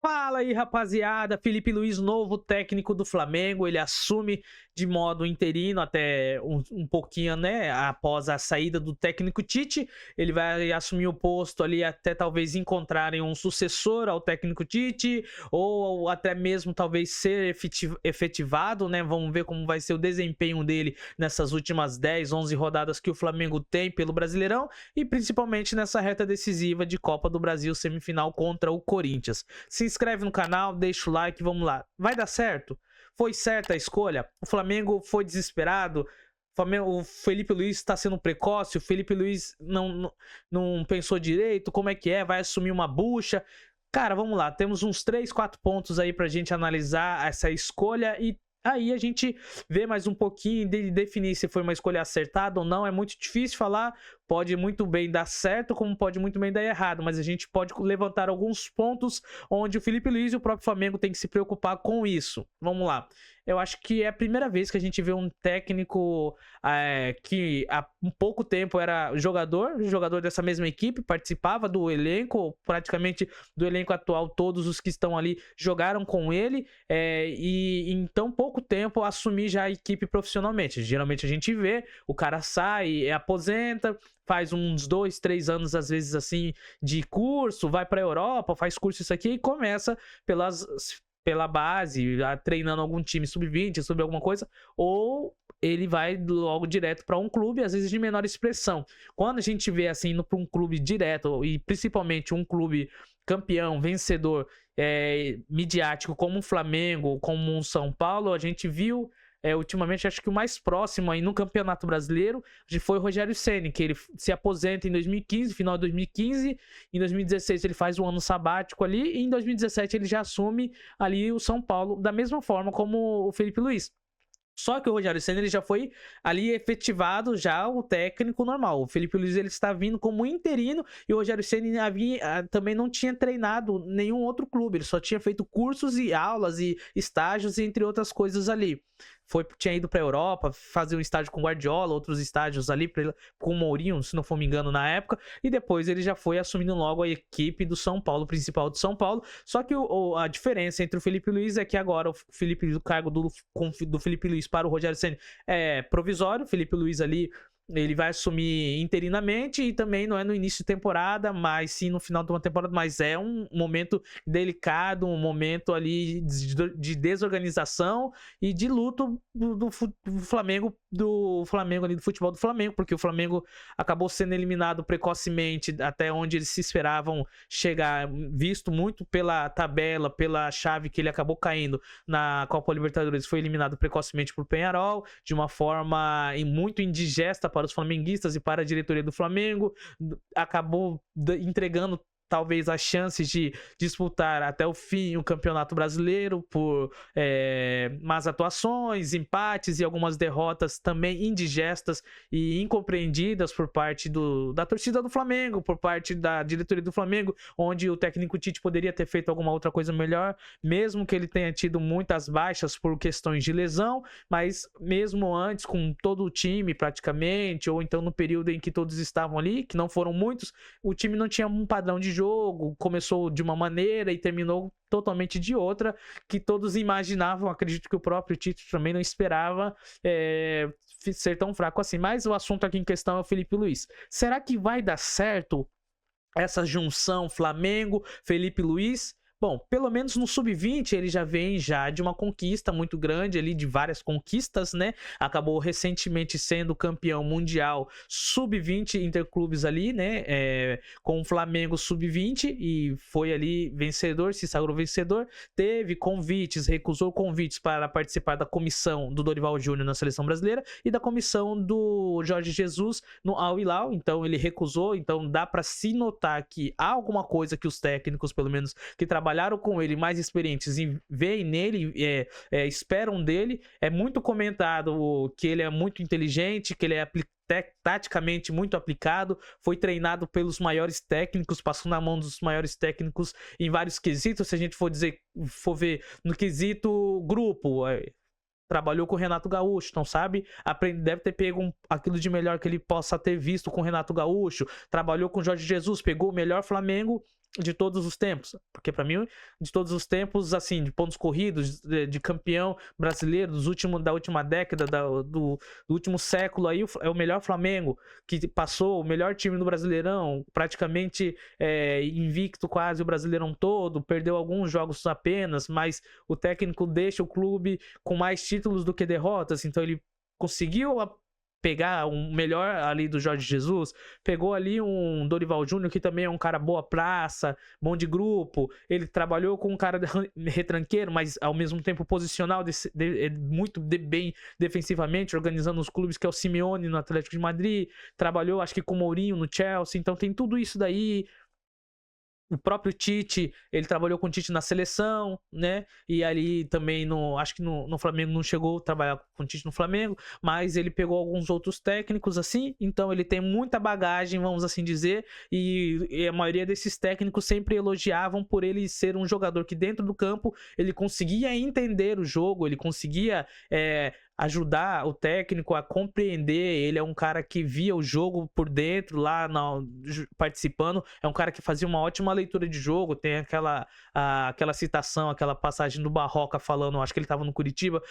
Fala aí, rapaziada. Felipe Luiz, novo técnico do Flamengo. Ele assume de modo interino até um pouquinho, né? Após a saída do técnico Tite. Ele vai assumir o posto ali até talvez encontrarem um sucessor ao técnico Tite, ou até mesmo talvez ser efetivado, né? Vamos ver como vai ser o desempenho dele nessas últimas 10, 11 rodadas que o Flamengo tem pelo Brasileirão e principalmente nessa reta decisiva de Copa do Brasil, semifinal contra o Corinthians. Se inscreve no canal, deixa o like, vamos lá. Vai dar certo? Foi certa a escolha? O Flamengo foi desesperado? O Felipe Luiz está sendo precoce? O Felipe Luiz não pensou direito? Como é que é? Vai assumir uma bucha? Cara, vamos lá. Temos uns 3, 4 pontos aí pra gente analisar essa escolha e aí a gente vê mais um pouquinho de definir se foi uma escolha acertada ou não. É muito difícil falar, pode muito bem dar certo, como pode muito bem dar errado, mas a gente pode levantar alguns pontos onde o Felipe Luiz e o próprio Flamengo tem que se preocupar com isso. Vamos lá. Eu acho que é a primeira vez que a gente vê um técnico que há um pouco tempo era jogador dessa mesma equipe, participava do elenco, praticamente do elenco atual, todos os que estão ali jogaram com ele, e em tão pouco tempo assumir já a equipe profissionalmente. Geralmente a gente vê, o cara sai, aposenta, faz uns 2, 3 anos, às vezes assim, de curso, vai pra Europa, faz curso isso aqui e começa pela base, treinando algum time sub-20, sobre alguma coisa, ou ele vai logo direto para um clube, às vezes de menor expressão. Quando a gente vê assim, indo para um clube direto, e principalmente um clube campeão, vencedor, midiático, como o Flamengo, como o São Paulo, a gente viu ultimamente, acho que o mais próximo aí no Campeonato Brasileiro foi o Rogério Ceni, que ele se aposenta em 2015, final de 2015, em 2016 ele faz um ano sabático ali, e em 2017 ele já assume ali o São Paulo, da mesma forma como o Felipe Luiz. Só que o Rogério Ceni ele já foi ali efetivado já o técnico normal. O Felipe Luiz ele está vindo como interino e o Rogério Ceni também não tinha treinado nenhum outro clube. Ele só tinha feito cursos e aulas e estágios, entre outras coisas ali. Tinha ido para a Europa, fazer um estágio com o Guardiola, outros estágios ali com o Mourinho, se não for me engano, na época. E depois ele já foi assumindo logo a equipe do São Paulo, principal do São Paulo. Só que a diferença entre o Felipe Luiz é que agora o cargo do Felipe Luiz para o Rogério Ceni é provisório. O Felipe Luiz ali ele vai assumir interinamente e também não é no início de temporada, mas sim no final de uma temporada, mas é um momento delicado, um momento ali de desorganização e de luto do Flamengo, ali, do futebol do Flamengo, porque o Flamengo acabou sendo eliminado precocemente até onde eles se esperavam chegar, visto muito pela tabela, pela chave que ele acabou caindo na Copa Libertadores, foi eliminado precocemente por Peñarol, de uma forma muito indigesta para os flamenguistas e para a diretoria do Flamengo, acabou entregando talvez as chances de disputar até o fim o Campeonato Brasileiro por más atuações, empates e algumas derrotas também indigestas e incompreendidas por parte da torcida do Flamengo, por parte da diretoria do Flamengo, onde o técnico Tite poderia ter feito alguma outra coisa melhor, mesmo que ele tenha tido muitas baixas por questões de lesão, mas mesmo antes, com todo o time praticamente, ou então no período em que todos estavam ali, que não foram muitos, o time não tinha um padrão de jogo, começou de uma maneira e terminou totalmente de outra, que todos imaginavam, acredito que o próprio Tite também não esperava ser tão fraco assim. Mas o assunto aqui em questão é o Felipe Luiz. Será que vai dar certo essa junção Flamengo, Felipe Luiz? Bom, pelo menos no Sub-20 ele já vem de uma conquista muito grande ali, de várias conquistas, né? Acabou recentemente sendo campeão mundial Sub-20 interclubes ali, né? Com o Flamengo Sub-20 e foi ali vencedor, se sagrou vencedor. Teve convites, recusou convites para participar da comissão do Dorival Júnior na Seleção Brasileira e da comissão do Jorge Jesus no Al Hilal. Então ele recusou, então dá para se notar que há alguma coisa que os técnicos, pelo menos que trabalharam com ele, mais experientes, e veem nele, esperam dele. É muito comentado que ele é muito inteligente, que ele é taticamente muito aplicado, foi treinado pelos maiores técnicos, passou na mão dos maiores técnicos em vários quesitos. Se a gente for ver no quesito grupo, trabalhou com o Renato Gaúcho, então sabe, deve ter pego aquilo de melhor que ele possa ter visto com o Renato Gaúcho, trabalhou com o Jorge Jesus, pegou o melhor Flamengo de todos os tempos, porque para mim, de todos os tempos, assim, de pontos corridos, de campeão brasileiro da última década, do último século aí, é o melhor Flamengo, que passou o melhor time no Brasileirão, praticamente invicto quase o Brasileirão todo, perdeu alguns jogos apenas, mas o técnico deixa o clube com mais títulos do que derrotas, então ele conseguiu pegar um melhor ali do Jorge Jesus, pegou ali um Dorival Júnior, que também é um cara boa praça, bom de grupo, ele trabalhou com um cara retranqueiro, mas ao mesmo tempo posicional, muito bem defensivamente, organizando os clubes, que é o Simeone no Atlético de Madrid, trabalhou acho que com o Mourinho no Chelsea, então tem tudo isso daí. O próprio Tite, ele trabalhou com o Tite na seleção, né? E ali também, acho que no Flamengo não chegou a trabalhar com o Tite no Flamengo, mas ele pegou alguns outros técnicos assim, então ele tem muita bagagem, vamos assim dizer, e a maioria desses técnicos sempre elogiavam por ele ser um jogador que dentro do campo ele conseguia entender o jogo, ele conseguia ajudar o técnico a compreender. Ele é um cara que via o jogo por dentro lá participando, é um cara que fazia uma ótima leitura de jogo. Tem aquela citação, aquela passagem do Barroca falando, acho que ele tava no Curitiba,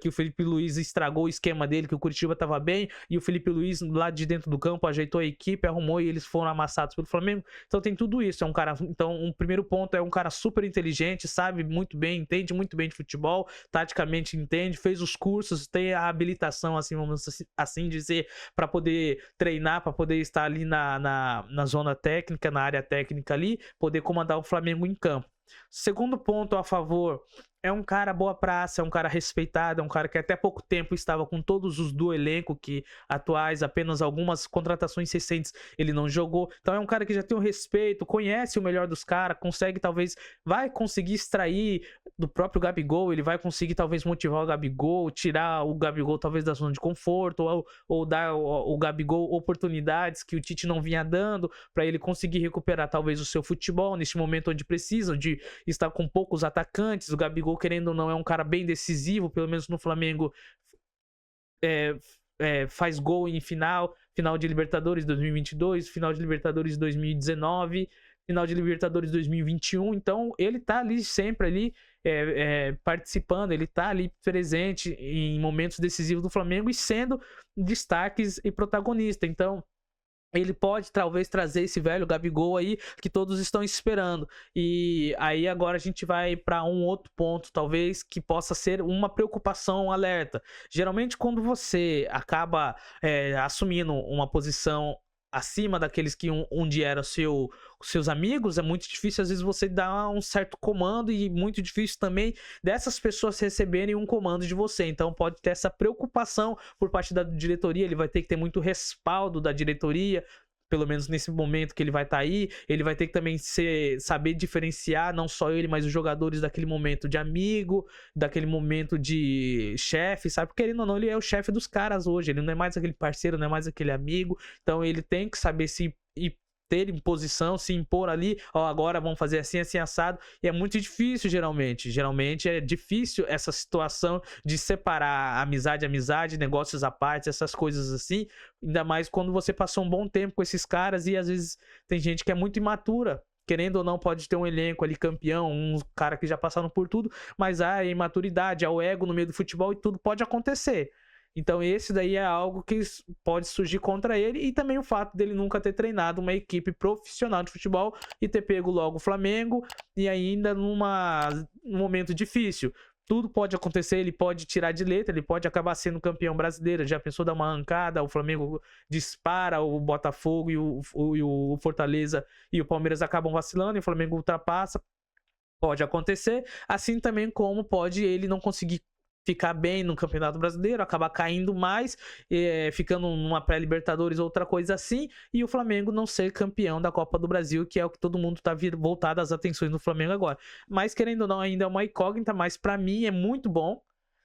que o Felipe Luiz estragou o esquema dele, que o Curitiba tava bem, e o Felipe Luiz lá de dentro do campo ajeitou a equipe, arrumou, e eles foram amassados pelo Flamengo. Então tem tudo isso, é um cara, então um primeiro ponto, é um cara super inteligente, sabe muito bem, entende muito bem de futebol, taticamente entende, fez os cursos, tem a habilitação, assim, vamos assim dizer, para poder treinar, para poder estar ali na zona técnica, na área técnica ali, poder comandar o Flamengo em campo. Segundo ponto a favor, é um cara boa praça, é um cara respeitado, é um cara que até pouco tempo estava com todos os do elenco que atuais, apenas algumas contratações recentes ele não jogou. Então é um cara que já tem um respeito, conhece o melhor dos caras, consegue talvez, vai conseguir extrair do próprio Gabigol, ele vai conseguir talvez motivar o Gabigol, tirar o Gabigol talvez da zona de conforto, ou dar o Gabigol oportunidades que o Tite não vinha dando, para ele conseguir recuperar talvez o seu futebol neste momento onde precisam de estar com poucos atacantes. O Gabigol, querendo ou não, é um cara bem decisivo, pelo menos no Flamengo, faz gol em final de Libertadores 2022, final de Libertadores 2019, final de Libertadores 2021, então ele tá ali sempre ali participando, ele tá ali presente em momentos decisivos do Flamengo e sendo destaques e protagonista. Então ele pode talvez trazer esse velho Gabigol aí que todos estão esperando. E aí agora a gente vai para um outro ponto, talvez, que possa ser uma preocupação, um alerta. Geralmente quando você acaba assumindo uma posição acima daqueles que um dia eram seus amigos, é muito difícil às vezes você dar um certo comando, e muito difícil também dessas pessoas receberem um comando de você. Então pode ter essa preocupação por parte da diretoria, ele vai ter que ter muito respaldo da diretoria, pelo menos nesse momento que ele vai estar aí. Ele vai ter que também saber diferenciar, não só ele, mas os jogadores daquele momento de amigo, daquele momento de chefe, sabe? Porque querendo ou não, ele é o chefe dos caras hoje, ele não é mais aquele parceiro, não é mais aquele amigo. Então ele tem que saber se ter imposição, se impor ali, agora vamos fazer assim, assim, assado. E é muito difícil geralmente é difícil essa situação de separar amizade, negócios à parte, essas coisas assim, ainda mais quando você passou um bom tempo com esses caras, e às vezes tem gente que é muito imatura, querendo ou não, pode ter um elenco ali campeão, um cara que já passaram por tudo, mas há a imaturidade, há o ego no meio do futebol, e tudo pode acontecer. Então esse daí é algo que pode surgir contra ele, e também o fato dele nunca ter treinado uma equipe profissional de futebol e ter pego logo o Flamengo, e ainda num momento difícil. Tudo pode acontecer, ele pode tirar de letra, ele pode acabar sendo campeão brasileiro. Já pensou dar uma arrancada, o Flamengo dispara, o Botafogo e o Fortaleza e o Palmeiras acabam vacilando e o Flamengo ultrapassa. Pode acontecer, assim também como pode ele não conseguir ficar bem no Campeonato Brasileiro, acabar caindo mais, ficando numa pré-Libertadores, outra coisa assim, e o Flamengo não ser campeão da Copa do Brasil, que é o que todo mundo tá voltado as atenções no Flamengo agora. Mas querendo ou não, ainda é uma incógnita, mas pra mim é muito bom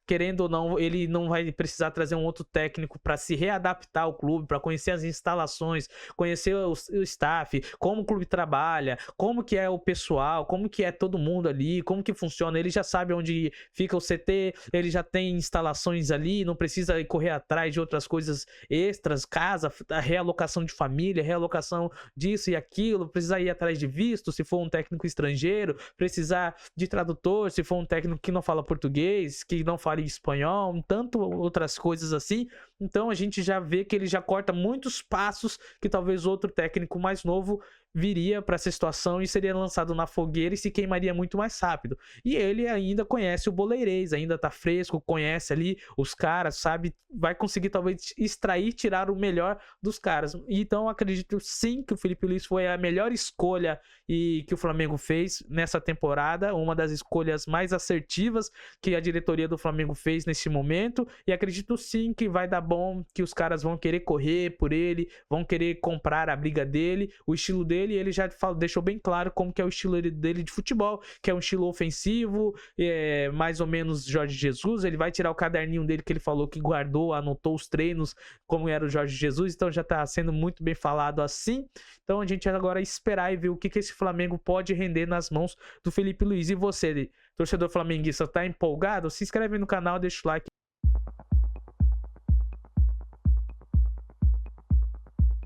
querendo ou não, ele não vai precisar trazer um outro técnico para se readaptar ao clube, para conhecer as instalações, conhecer o staff, como o clube trabalha, como que é o pessoal, como que é todo mundo ali, como que funciona. Ele já sabe onde fica o CT, ele já tem instalações ali, não precisa ir correr atrás de outras coisas extras, casa, a realocação de família, realocação disso e aquilo, precisar ir atrás de visto, se for um técnico estrangeiro, precisar de tradutor, se for um técnico que não fala português, que não fala espanhol, tanto outras coisas assim. Então a gente já vê que ele já corta muitos passos que talvez outro técnico mais novo viria para essa situação e seria lançado na fogueira e se queimaria muito mais rápido. E ele ainda conhece o Boleirês, ainda tá fresco, conhece ali os caras, sabe, vai conseguir talvez extrair, tirar o melhor dos caras. Então acredito sim que o Felipe Luiz foi a melhor escolha e que o Flamengo fez nessa temporada, uma das escolhas mais assertivas que a diretoria do Flamengo fez nesse momento, e acredito sim que vai dar bom, que os caras vão querer correr por ele, vão querer comprar a briga dele, o estilo dele. Ele já deixou bem claro como que é o estilo dele de futebol, que é um estilo ofensivo, mais ou menos Jorge Jesus. Ele vai tirar o caderninho dele que ele falou que guardou, anotou os treinos como era o Jorge Jesus, então já tá sendo muito bem falado assim. Então a gente agora esperar e ver o que esse Flamengo pode render nas mãos do Felipe Luiz. E você, torcedor flamenguista, tá empolgado? Se inscreve no canal, deixa o like.